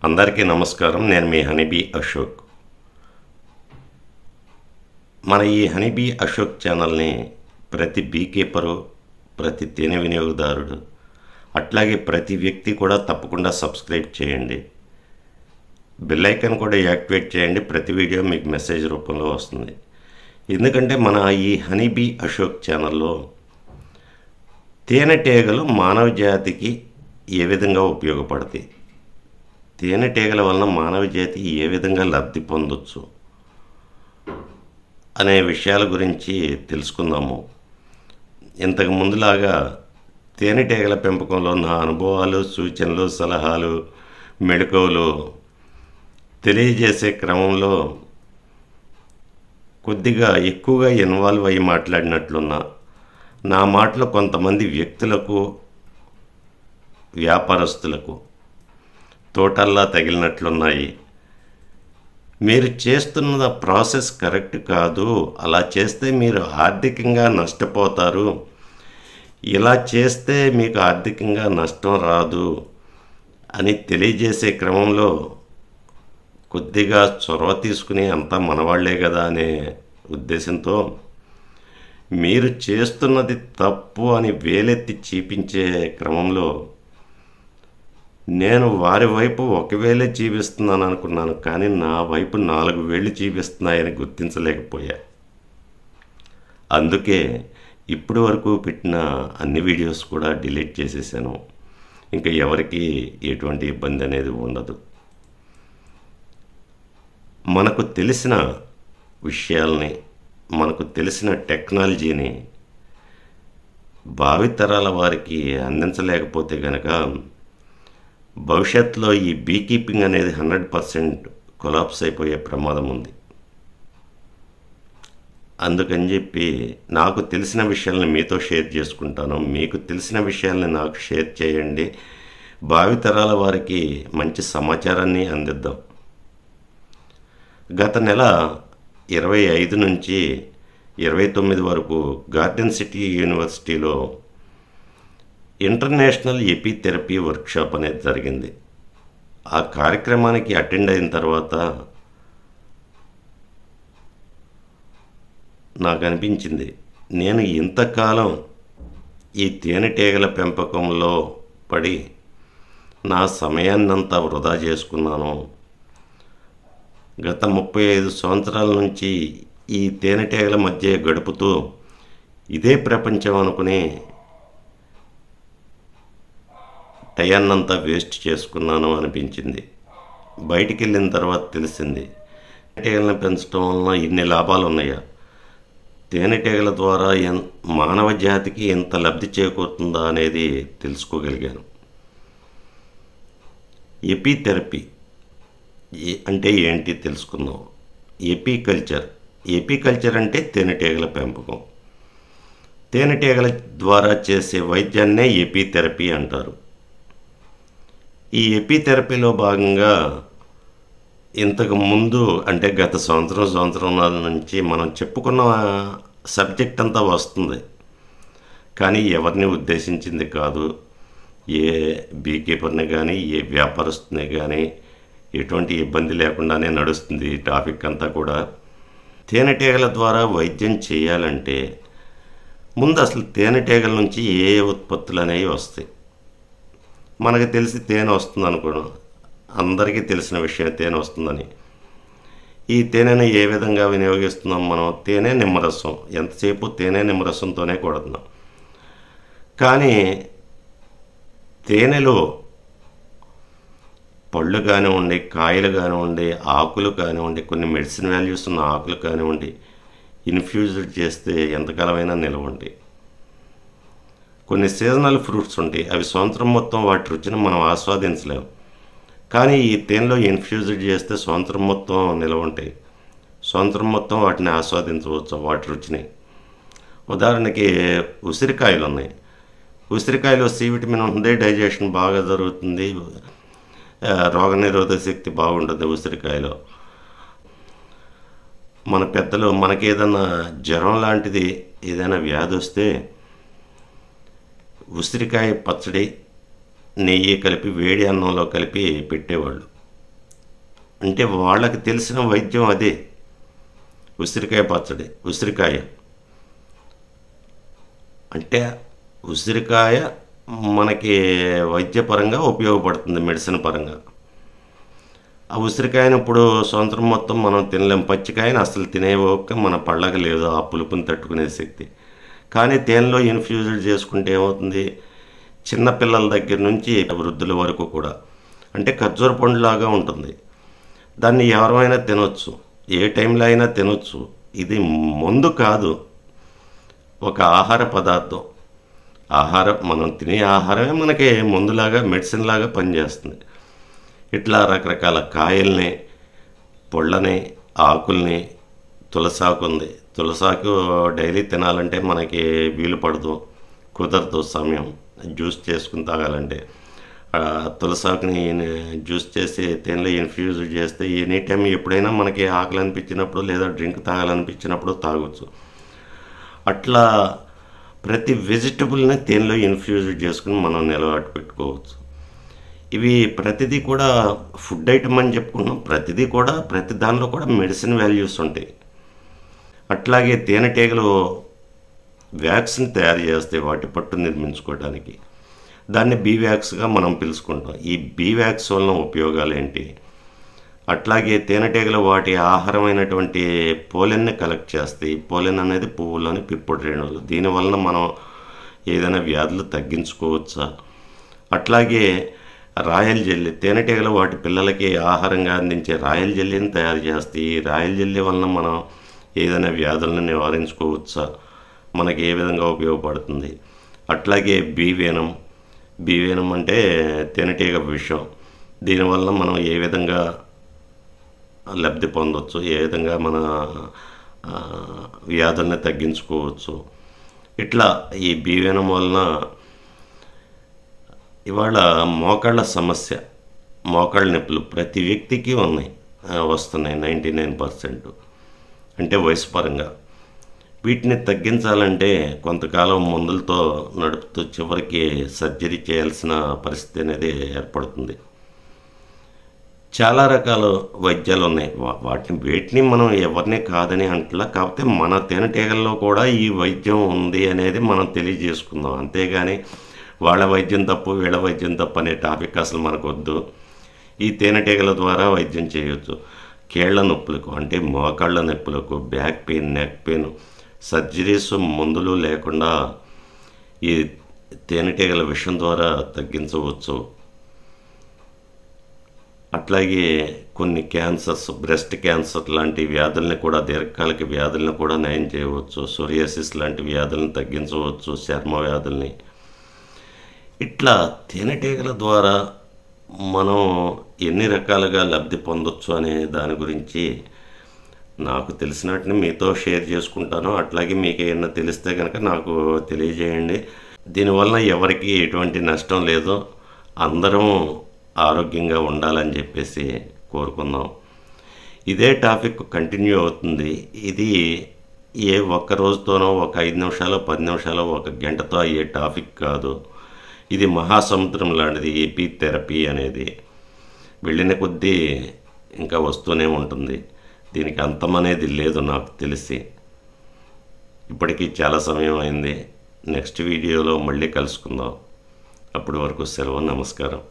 అందరికీ నమస్కారం. నేను మీ హనీబీ అశోక్. మన ఈ హనీబీ అశోక్ ఛానల్ని ప్రతి బీకీపరు, ప్రతి తేనె వినియోగదారుడు, అట్లాగే ప్రతి వ్యక్తి కూడా తప్పకుండా సబ్స్క్రైబ్ చేయండి. బెల్ ఐకాన్ కూడా యాక్టివేట్ చేయండి. ప్రతి వీడియో మీకు మెసేజ్ రూపంలో వస్తుంది. ఎందుకంటే మన ఈ హనీబీ అశోక్ ఛానల్లో తేనెటీగలు మానవ జాతికి ఏ విధంగా ఉపయోగపడతాయి, తేనెటీగల వలన మానవ జాతి ఏ విధంగా లబ్ధి పొందొచ్చు అనే విషయాల గురించి తెలుసుకుందాము. ఇంతకు ముందులాగా తేనెటీగల పెంపకంలో నా అనుభవాలు, సూచనలు, సలహాలు, మెళకువలు తెలియజేసే క్రమంలో కొద్దిగా ఎక్కువగా ఇన్వాల్వ్ అయ్యి మాట్లాడినట్లున్నా, నా మాటలు కొంతమంది వ్యక్తులకు, వ్యాపారస్తులకు తోటల్లా తగిలినట్లున్నాయి. మీరు చేస్తున్న ప్రాసెస్ కరెక్ట్ కాదు, అలా చేస్తే మీరు ఆర్థికంగా నష్టపోతారు, ఇలా చేస్తే మీకు ఆర్థికంగా నష్టం రాదు అని తెలియజేసే క్రమంలో కొద్దిగా చొరవ తీసుకుని అంతా మనవాళ్లే కదా అనే ఉద్దేశంతో మీరు చేస్తున్నది తప్పు అని వేలెత్తి చూపించే క్రమంలో నేను వారి వైపు ఒకవేళ చూపిస్తున్నాను అనుకున్నాను, కానీ నా వైపు 4 వేళ్ళు చూపిస్తున్నాయని గుర్తించలేకపోయా. అందుకే ఇప్పటి వరకు పెట్టిన అన్ని వీడియోస్ కూడా డిలీట్ చేసేసాను. ఇంకా ఎవరికి ఎటువంటి ఇబ్బంది అనేది ఉండదు. మనకు తెలిసిన విషయాల్ని, మనకు తెలిసిన టెక్నాలజీని భావితరాల వారికి అందించలేకపోతే కనుక భవిష్యత్తులో ఈ బీకీపింగ్ అనేది 100% కొలాప్స్ అయిపోయే ప్రమాదం ఉంది. అందుకని చెప్పి నాకు తెలిసిన విషయాల్ని మీతో షేర్ చేసుకుంటాను. మీకు తెలిసిన విషయాల్ని నాకు షేర్ చేయండి. భావితరాల వారికి మంచి సమాచారాన్ని అందిద్దాం. గత నెల 25 నుంచి 29 వరకు గార్డెన్ సిటీ యూనివర్సిటీలో ఇంటర్నేషనల్ ఎపిథెరపీ వర్క్షాప్ అనేది జరిగింది. ఆ కార్యక్రమానికి అటెండ్ అయిన తర్వాత నాకు అనిపించింది, నేను ఇంతకాలం ఈ తేనెటీగల పెంపకంలో పడి నా సమయాన్నంతా వృధా చేసుకున్నాను. గత 35 సంవత్సరాల నుంచి ఈ తేనెటీగల మధ్య గడుపుతూ ఇదే ప్రపంచం అనుకుని టయాన్నంతా వేస్ట్ చేసుకున్నాను అనిపించింది. బయటికి వెళ్ళిన తర్వాత తెలిసింది, తేనెటీగలను పెంచడం వలన ఇన్ని లాభాలు ఉన్నాయా, తేనెటీగల ద్వారా మానవ జాతికి ఎంత లబ్ధి చేకూరుతుందా అనేది తెలుసుకోగలిగాను. ఎపిథెరపీ అంటే ఏంటి తెలుసుకుందాం. ఎపికల్చర్ అంటే తేనెటీగల పెంపకం. తేనెటీగల ద్వారా చేసే వైద్యాన్నే ఎపిథెరపీ అంటారు. ఈ ఎపిథెరపీలో భాగంగా ఇంతకు ముందు అంటే గత సంవత్సరాల నుంచి మనం చెప్పుకున్న సబ్జెక్ట్ అంతా వస్తుంది, కానీ ఎవరిని ఉద్దేశించింది కాదు. ఏ బీకీపర్ని కానీ, ఏ వ్యాపారస్తుని కానీ ఎటువంటి ఇబ్బంది లేకుండానే నడుస్తుంది ఈ టాపిక్ అంతా కూడా. తేనెటీగల ద్వారా వైద్యం చేయాలంటే ముందు అసలు తేనెటీగల నుంచి ఏ ఉత్పత్తులు అనేవి వస్తాయి. మనకు తెలిసి తేనె వస్తుంది అనుకోవడం, అందరికీ తెలిసిన విషయం తేనె వస్తుందని. ఈ తేనెను ఏ విధంగా వినియోగిస్తున్నాం మనం? తేనె, నిమ్మరసం. ఎంతసేపు తేనె నిమ్మరసంతోనే కొడుతున్నాం. కానీ తేనెలో పళ్ళు కానివ్వండి, కాయలు కానివ్వండి, ఆకులు కానివ్వండి, కొన్ని మెడిసిన్ వాల్యూస్ ఉన్న ఆకులు కానివ్వండి, ఇన్ఫ్యూజ్డ్ చేస్తే ఎంతకాలమైనా నిల్వ ఉంటాయి. కొన్ని సీజనల్ ఫ్రూట్స్ ఉంటాయి, అవి సంవత్సరం మొత్తం వాటి రుచిని మనం ఆస్వాదించలేము. కానీ ఈ తేనెలో ఇన్ఫ్యూజ్డ్ చేస్తే సంవత్సరం మొత్తం నిల్వ ఉంటాయి, సంవత్సరం మొత్తం వాటిని ఆస్వాదించవచ్చు, వాటి రుచిని. ఉదాహరణకి ఉసిరికాయలు ఉన్నాయి. ఉసిరికాయలో సి విటమిన్ ఉంది, డైజెషన్ బాగా జరుగుతుంది, రోగనిరోధక శక్తి బాగుంటుంది ఉసిరికాయలో. మన పెద్దలు మనకి ఏదైనా జ్వరం లాంటిది, ఏదైనా వ్యాధి వస్తే ఉసిరికాయ పచ్చడి, నెయ్యి కలిపి వేడి అన్నంలో కలిపి పెట్టేవాళ్ళు. అంటే వాళ్ళకి తెలిసిన వైద్యం అదే. ఉసిరికాయ పచ్చడి, ఉసిరికాయ అంటే ఉసిరికాయ మనకి వైద్యపరంగా ఉపయోగపడుతుంది, మెడిసిన్ పరంగా. ఆ ఉసిరికాయను ఇప్పుడు సంవత్సరం మొత్తం మనం తినలేం. పచ్చికాయని అసలు తినే ఓపిక మన పళ్ళకి లేదు, ఆ పులుపుని తట్టుకునే శక్తి. కానీ తేనెలో ఇన్ఫ్యూజ్డ్ చేసుకుంటే ఏమవుతుంది, చిన్నపిల్లల దగ్గర నుంచి వృద్ధుల వరకు కూడా అంటే ఖర్జూర పండులాగా ఉంటుంది. దాన్ని ఎవరైనా తినొచ్చు, ఏ టైంలో అయినా తినొచ్చు. ఇది మందు కాదు, ఒక ఆహార పదార్థం. మనం తినే ఆహారమే మనకి మందులాగా, మెడిసిన్ లాగా పనిచేస్తుంది. ఇట్లా రకరకాల కాయల్ని, పొళ్ళని, ఆకుల్ని, తులసాకు ఉంది. తులసాకు డైలీ తినాలంటే మనకి వీలు పడదు, కుదరదు సమయం. జ్యూస్ చేసుకుని తాగాలంటే తులసాకుని జ్యూస్ చేసి తేనెలో ఇన్ఫ్యూజ్ చేస్తే ఎనీ టైం ఎప్పుడైనా మనకి ఆకలి అనిపించినప్పుడు లేదా డ్రింక్ తాగాలనిపించినప్పుడు తాగొచ్చు. అట్లా ప్రతి వెజిటబుల్ని తేనెలో ఇన్ఫ్యూజ్ చేసుకుని మనం నిలవాటు పెట్టుకోవచ్చు. ఇవి ప్రతిదీ కూడా ఫుడ్ ఐటమ్ అని చెప్పుకున్నాం. ప్రతిదీ కూడా ప్రతి దానిలో కూడా మెడిసిన్ వాల్యూస్ ఉంటాయి. అట్లాగే తేనెటీగలు వ్యాక్స్ని తయారు చేస్తాయి వాటి పట్టు నిర్మించుకోవడానికి. దాన్ని బీ వ్యాక్స్గా మనం పిలుచుకుంటాం. ఈ బీ వ్యాక్స్ వలన ఉపయోగాలు ఏంటి? అట్లాగే తేనెటీగలు వాటి ఆహారమైనటువంటి పోలెన్ని కలెక్ట్ చేస్తాయి. పోలెన్ అనేది పువ్వులోని పిప్పుడు రేణువులు. దీనివలన మనం ఏదైనా వ్యాధులు తగ్గించుకోవచ్చా? అట్లాగే రాయల్ జెల్లీ, తేనెటీగలు వాటి పిల్లలకి ఆహారంగా అందించే రాయల్ జెల్లీని తయారు చేస్తాయి. ఈ రాయల్ జెల్లీ వలన మనం ఏదైనా వ్యాధులను నివారించుకోవచ్చా? మనకి ఏ విధంగా ఉపయోగపడుతుంది? అట్లాగే బీవేనం అంటే తేనెటీగ విషం. దీనివల్ల మనం ఏ విధంగా లబ్ధి పొందవచ్చు, ఏ విధంగా మన వ్యాధుల్ని తగ్గించుకోవచ్చు? ఇట్లా ఈ బీవేనం వలన ఇవాళ మోకాళ్ళ సమస్య, మోకాళ్ళ నొప్పులు ప్రతి వ్యక్తికి వస్తున్నాయి 99%. అంటే వయసు పరంగా. వీటిని తగ్గించాలంటే కొంతకాలం మందులతో నడుపుతూ చివరికి సర్జరీ చేయాల్సిన పరిస్థితి అనేది ఏర్పడుతుంది. చాలా రకాల వైద్యాలు ఉన్నాయి. వీటిని మనం ఎవరిని కాదని అంటలా. కాకపోతే మన తేనెటీగల్లో కూడా ఈ వైద్యం ఉంది అనేది మనం తెలియజేసుకుందాం. అంతేగాని వాళ్ళ వైద్యం తప్పు, వీళ్ళ వైద్యం తప్పు అనే టాపిక్ అసలు మనకు వద్దు. ఈ తేనెటీగల ద్వారా వైద్యం చేయొచ్చు. కీళ్ల నొప్పులకు అంటే మోకాళ్ళ నొప్పులకు, back pain, neck pain surgeries మందులు లేకుండా ఈ తేనెటీగల విషం ద్వారా తగ్గించవచ్చు. అట్లాగే కొన్ని క్యాన్సర్స్, బ్రెస్ట్ క్యాన్సర్ లాంటి వ్యాధుల్ని కూడా, దీర్ఘకాలిక వ్యాధుల్ని కూడా నయం చేయవచ్చు. సోరియాసిస్ లాంటి వ్యాధులను తగ్గించవచ్చు, చర్మ వ్యాధుల్ని. ఇట్లా తేనెటీగల ద్వారా మనం ఎన్ని రకాలుగా లబ్ధి పొందొచ్చు అనే దాని గురించి నాకు తెలిసినట్టుని మీతో షేర్ చేసుకుంటాను. అట్లాగే మీకు ఏమన్నా తెలిస్తే కనుక నాకు తెలియజేయండి. దీనివల్ల ఎవరికి ఎటువంటి నష్టం లేదు, అందరం ఆరోగ్యంగా ఉండాలని చెప్పేసి కోరుకుందాం. ఇదే టాపిక్ కంటిన్యూ అవుతుంది. ఇది ఏ ఒక్క రోజుతోనో, ఒక 5 నిమిషాలు, 10 నిమిషాలు, ఒక గంటతో అయ్యే టాపిక్ కాదు. ఇది మహాసముద్రం లాంటిది. ఏపీ థెరపీ అనేది వెళ్ళిన కొద్దీ ఇంకా వస్తూనే ఉంటుంది. దీనికి అంతం అనేది లేదు నాకు తెలిసి. ఇప్పటికీ చాలా సమయం అయింది. నెక్స్ట్ వీడియోలో మళ్ళీ కలుసుకుందాం. అప్పటి వరకు సెలవు. నమస్కారం.